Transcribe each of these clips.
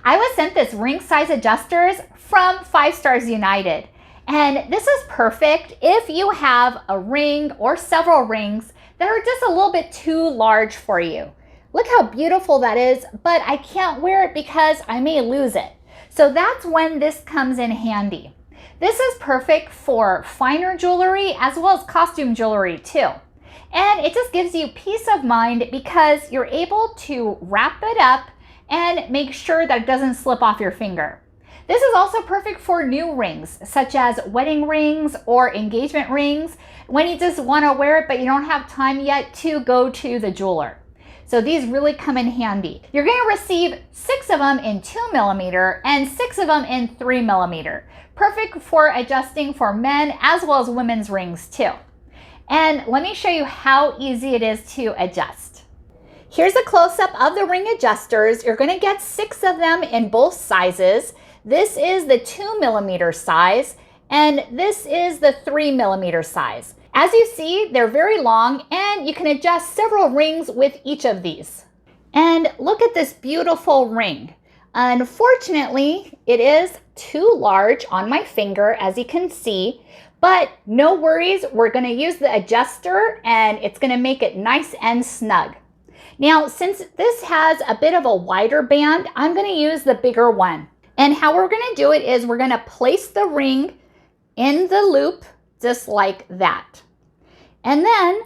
I was sent this ring size adjusters from 5 Stars United. And this is perfect if you have a ring or several rings that are just a little bit too large for you. Look how beautiful that is, but I can't wear it because I may lose it. So that's when this comes in handy. This is perfect for finer jewelry as well as costume jewelry too. And it just gives you peace of mind because you're able to wrap it up and make sure that it doesn't slip off your finger. This is also perfect for new rings, such as wedding rings or engagement rings, when you just want to wear it but you don't have time yet to go to the jeweler. So these really come in handy. You're going to receive 6 of them in 2mm and 6 of them in 3mm. Perfect for adjusting for men as well as women's rings too. And let me show you how easy it is to adjust. Here's a close-up of the ring adjusters. You're going to get 6 of them in both sizes. This is the 2mm size, and this is the 3mm size. As you see, they're very long, and you can adjust several rings with each of these. And look at this beautiful ring. Unfortunately, it is too large on my finger, as you can see, but no worries, we're going to use the adjuster, and it's going to make it nice and snug. Now, since this has a bit of a wider band, I'm going to use the bigger one. And how we're going to do it is we're going to place the ring in the loop just like that. And then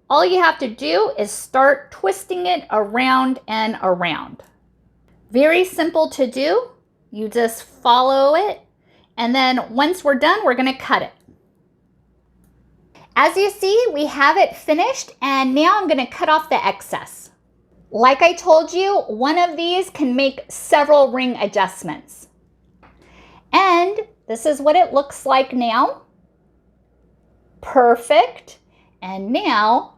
all you have to do is start twisting it around and around. Very simple to do. You just follow it. And then once we're done, we're going to cut it. As you see, we have it finished, and now I'm going to cut off the excess. Like I told you, one of these can make several ring adjustments. And this is what it looks like now. Perfect. And now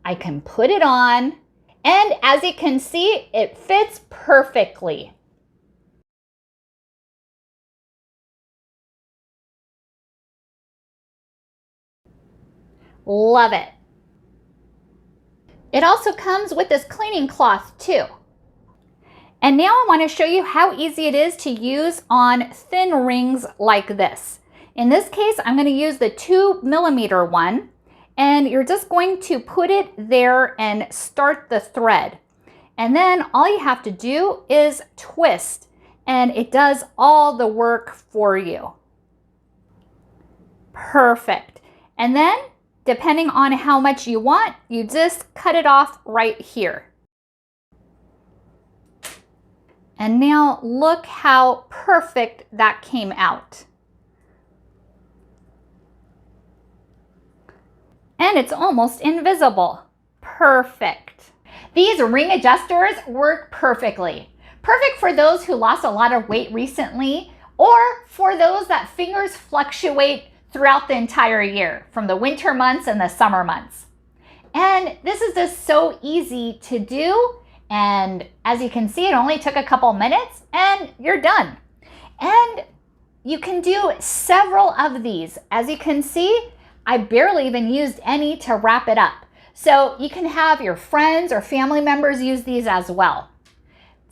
I can put it on, and as you can see, it fits perfectly. Love it. It also comes with this cleaning cloth too. And now I want to show you how easy it is to use on thin rings like this. In this case, I'm going to use the 2mm one, and you're just going to put it there and start the thread. And then all you have to do is twist, and it does all the work for you. Perfect. And then, depending on how much you want, you just cut it off right here. And now look how perfect that came out. And it's almost invisible. Perfect. These ring adjusters work perfectly. Perfect for those who lost a lot of weight recently, or for those that fingers fluctuate throughout the entire year, from the winter months and the summer months. And this is just so easy to do. And as you can see, it only took a couple minutes and you're done. And you can do several of these. As you can see, I barely even used any to wrap it up. So you can have your friends or family members use these as well.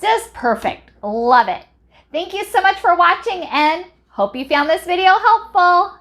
Just perfect. Love it. Thank you so much for watching, and hope you found this video helpful.